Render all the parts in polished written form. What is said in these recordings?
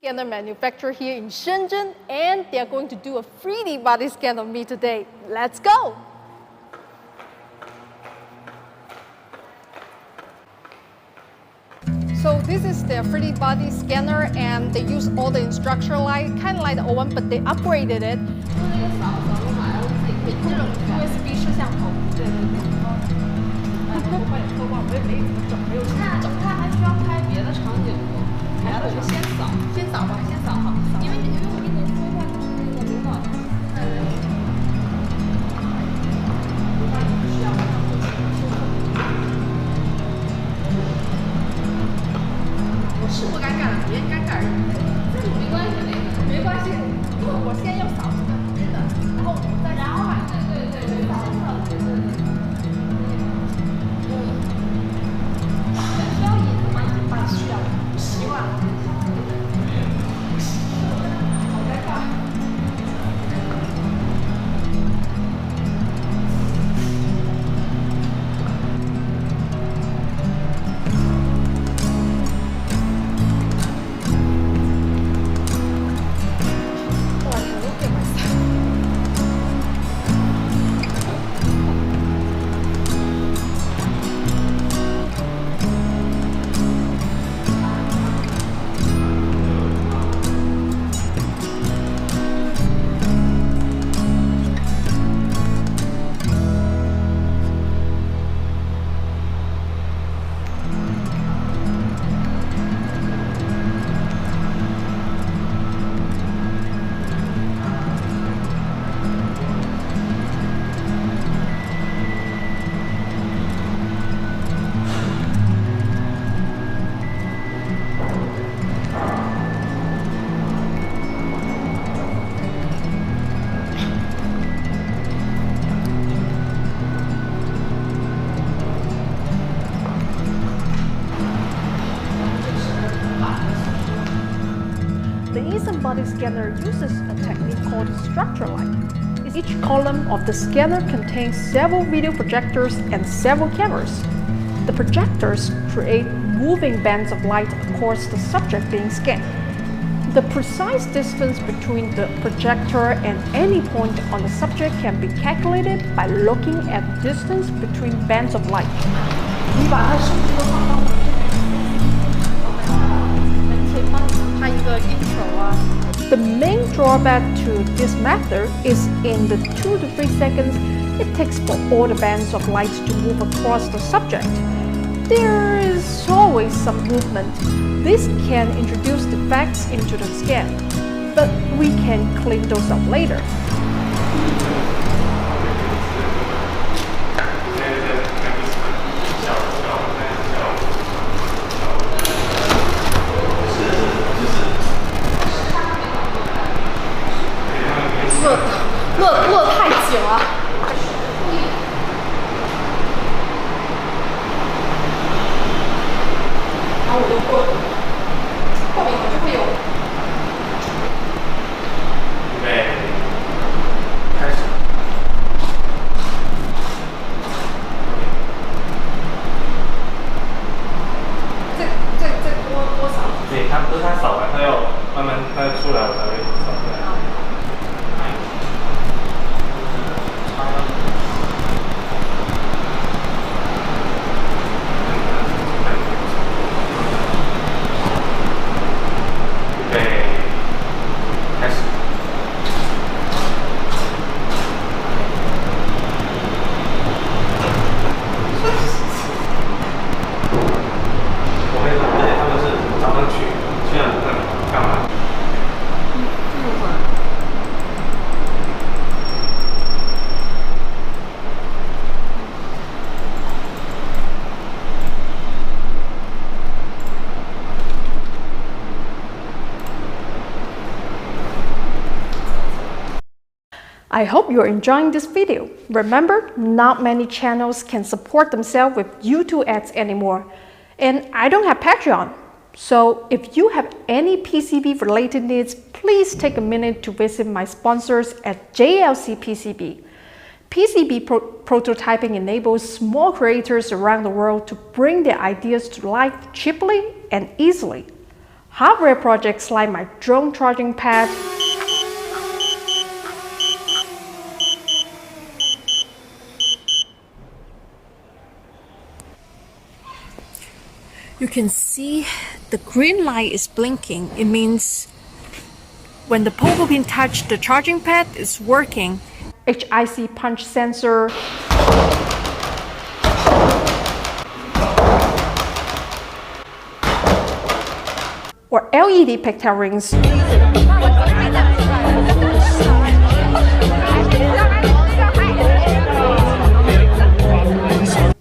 Scanner manufacturer here in Shenzhen, and they're going to do a 3D body scan of me today. Let's go! So this is their 3D body scanner, and they use all the instruction line, kind of like the old one, but they upgraded it. USB 摄像头，对对对。我也没怎么整，没有它还需要开别的场景不？还要去先扫吧，先扫好，因为我跟你说一下，就是那个领导他在那里，领导也是需要帮他做修复。我是不尴尬的，别人尴尬而已。这没关系，没关系，因为我先要扫这个别的，然后我再把对，先扫对。需要引的吗？已经把需要习惯了。好尴尬。The instant body scanner uses a technique called structure light. Each column of the scanner contains several video projectors and several cameras. The projectors create moving bands of light across the subject being scanned. The precise distance between the projector and any point on the subject can be calculated by looking at the distance between bands of light. The main drawback to this method is in the 2 to 3 seconds it takes for all the bands of light to move across the subject. There is always some movement. This can introduce defects into the scan, but we can clean those up later. Look太紧了。然后我就过，后面就会有。预备，开始。这多少？对，他不是他扫完，他要慢慢他出来，我才会扫出来。I hope you're enjoying this video. Remember, not many channels can support themselves with YouTube ads anymore. And I don't have Patreon. So if you have any PCB related needs, please take a minute to visit my sponsors at JLC PCB. PCB prototyping enables small creators around the world to bring their ideas to life cheaply and easily. Hardware projects like my drone charging pad, you can see the green light is blinking. It means when the pogo pin touch the charging pad, it's working. HIC punch sensor, or LED pigtail rings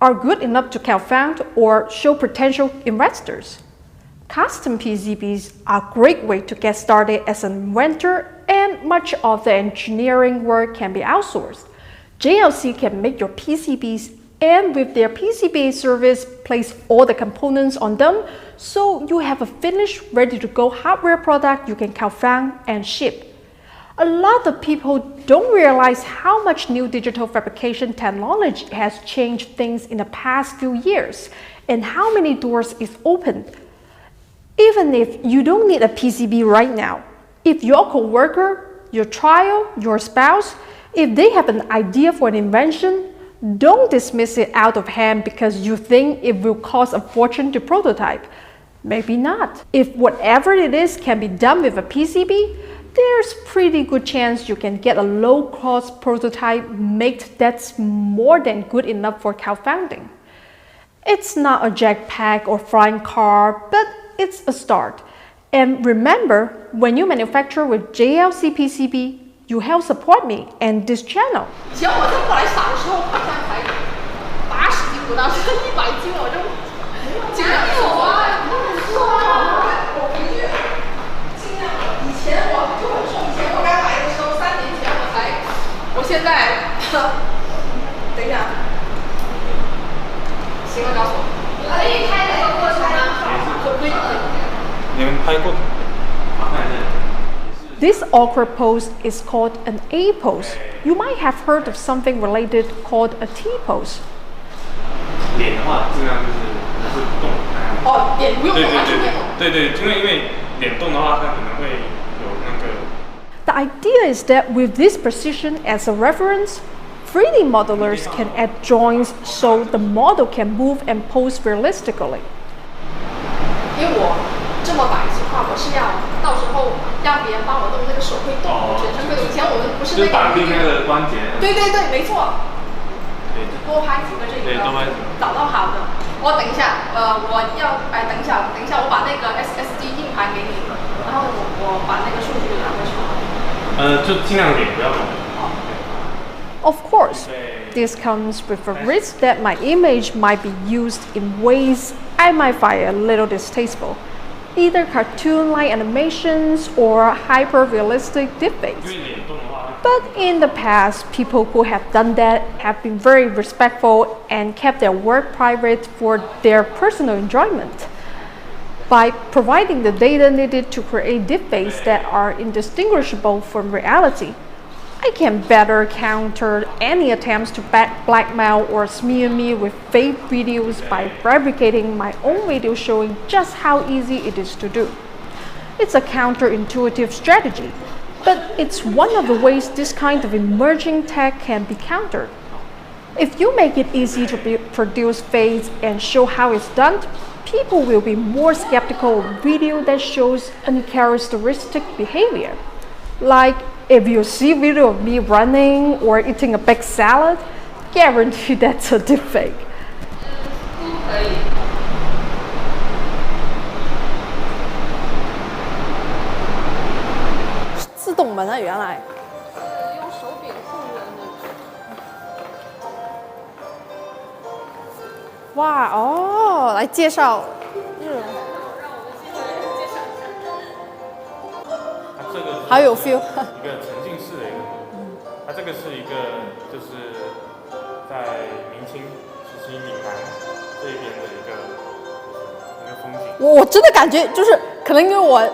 are good enough to confound or show potential investors. Custom PCBs are a great way to get started as an inventor, and much of the engineering work can be outsourced. JLC can make your PCBs, and with their PCBA service, place all the components on them, so you have a finished, ready-to-go hardware product you can confound and ship. A lot of people don't realize how much new digital fabrication technology has changed things in the past few years, and how many doors it's opened. Even if you don't need a PCB right now, if your coworker, your child, your spouse, if they have an idea for an invention, don't dismiss it out of hand because you think it will cost a fortune to prototype. Maybe not. If whatever it is can be done with a PCB, there's pretty good chance you can get a low-cost prototype made that's more than good enough for confounding. It's not a jetpack or flying car, but it's a start. And remember, when you manufacture with JLC PCB, you help support me and this channel. 以前我在过来傻的时候，好像才80斤不到，现在100斤，我就尽量有啊，是啊，我回去尽量。以前我就很瘦，以前我刚来的时候，3年前我现在，等一下，行了，告诉我，可以拍这个过程吗？可以。你们拍过？好看一下。 This awkward pose is called an A pose. You might have heard of something related called a T pose. 脸的话，尽量就是不动。哦，脸不用动，完全不用动。对，因为脸动的话，它可能会有那个。The idea is that with this precision as a reference, 3D modelers can add joints so the model can move and pose realistically. 因为我这么白的话，我是要到时候让别人帮我弄那个手会动，全身会动。以前我们不是那个。就绑定那个关节。对，没错。多拍几个这个。对，多拍几个。找到好的。我等一下，我要等一下，我把那个 SSD 硬盘给你，然后我把那个数据拿回去。就尽量脸不要动。Of course, this comes with a risk that my image might be used in ways I might find a little distasteful. Either cartoon-like animations or hyper-realistic deepfakes. But in the past, people who have done that have been very respectful and kept their work private for their personal enjoyment. By providing the data needed to create deepfakes that are indistinguishable from reality, I can better counter any attempts to blackmail or smear me with fake videos by fabricating my own video showing just how easy it is to do. It's a counterintuitive strategy, but it's one of the ways this kind of emerging tech can be countered. If you make it easy to produce fakes and show how it's done, people will be more skeptical of video that shows uncharacteristic behavior. Like if you see video of me running or eating a big salad, guarantee that's a deepfake. 可以。自动门啊，原来。用手柄控制的那个。哇哦，来介绍。好有 feel。一个沉浸式的一个，它这个是一个就是在明清时期闽南这边的一个风景。我真的感觉就是可能因为我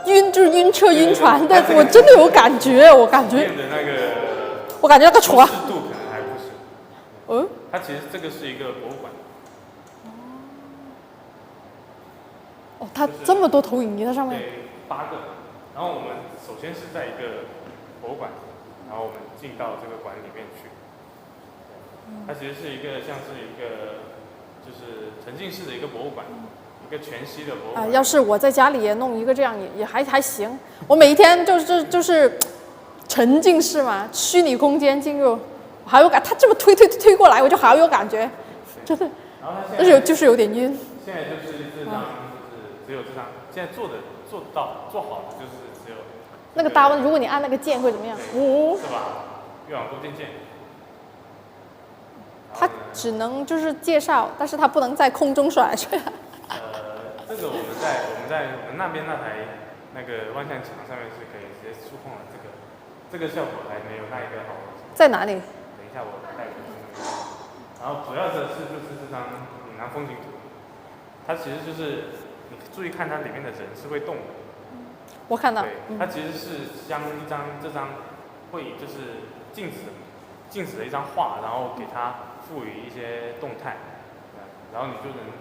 就是晕车晕船，但我真的有感觉，我感觉那个船适度可能还不行。嗯，它其实这个是一个博物馆。哦，它这么多投影仪在上面。对，8个。然后我们首先是在一个博物馆，然后我们进到这个馆里面去。它其实是一个像是一个就是沉浸式的一个博物馆，一个全息的博物馆。要是我在家里也弄一个这样也还行。我每一天就是沉浸式嘛，虚拟空间进入，好有感。它这么推过来，我就好有感觉，真的。然后它但是就是有点晕。现在就是这张，就是只有这张，现在做好的就是只有那个大温，如果你按那个键会怎么样？是吧？越往后渐渐。它只能就是介绍，但是它不能在空中甩去。这个我们那边那台那个万向墙上面是可以直接触控的，这个效果还没有那一个好。在哪里？等一下我带过去。然后主要的是就是这张岭南风景图，它其实就是你注意看它里面的人是会动的。我看到。对，它其实是像这张会就是静止的一张画，然后给它赋予一些动态，然后你就能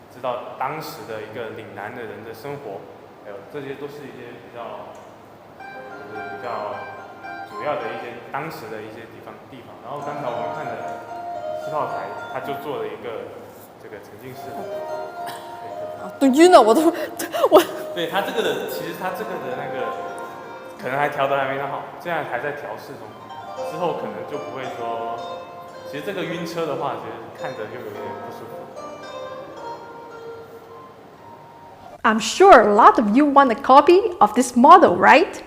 知道当时的一个岭南的人的生活，还有这些都是一些比较主要的一些当时的一些地方。然后刚才我们看的气泡台，它就做了一个这个沉浸式的。都晕了，我。对它这个的，其实它这个的那个可能还调得还没那好，现在还在调试中，之后可能就不会说。其实这个晕车的话，其实看着就有点不舒服。I'm sure a lot of you want a copy of this model, right?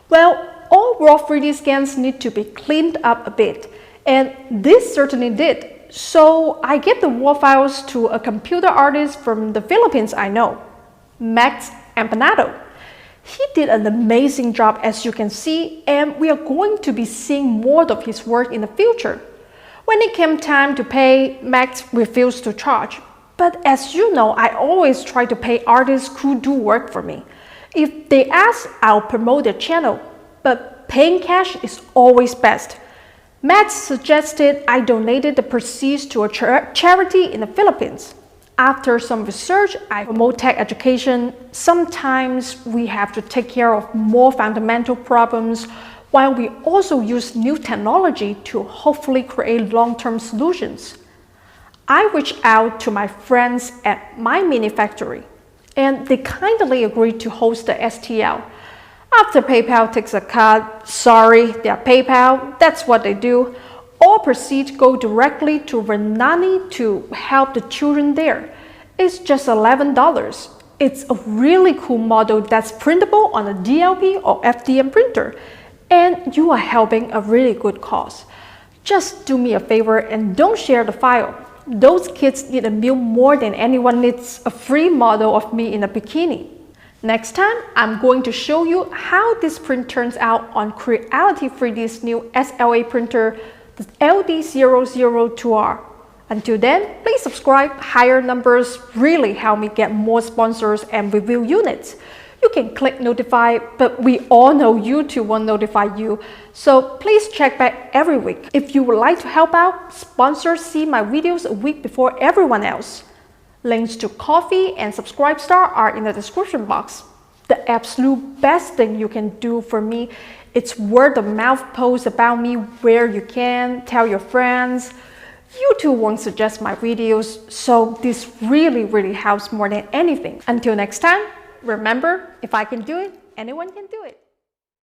Well, all raw 3D scans need to be cleaned up a bit, and this certainly did. So I gave the raw files to a computer artist from the Philippines I know, Max Empanado. He did an amazing job, as you can see, and we are going to be seeing more of his work in the future. When it came time to pay, Max refused to charge. But as you know, I always try to pay artists who do work for me. If they ask, I'll promote their channel, but paying cash is always best. Max suggested I donated the proceeds to a charity in the Philippines. After some research, I promote tech education. Sometimes we have to take care of more fundamental problems, while we also use new technology to hopefully create long-term solutions. I reached out to my friends at my mini factory, and they kindly agreed to host the STL. After PayPal takes a cut, sorry, they're PayPal, that's what they do. All proceeds go directly to Renani to help the children there. It's just $11. It's a really cool model that's printable on a DLP or FDM printer, and you are helping a really good cause. Just do me a favor and don't share the file. Those kids need a meal more than anyone needs a free model of me in a bikini. Next time, I'm going to show you how this print turns out on Creality 3D's new SLA printer, the LD002R. Until then, please subscribe. Higher numbers really help me get more sponsors and review units. You can click notify, but we all know YouTube won't notify you, so please check back every week. If you would like to help out, sponsors see my videos a week before everyone else. Links to Coffee and Subscribestar are in the description box. The absolute best thing you can do for me, it's word of mouth posts about me where you can, tell your friends. YouTube won't suggest my videos, so this really helps more than anything. Until next time, remember, if I can do it, anyone can do it.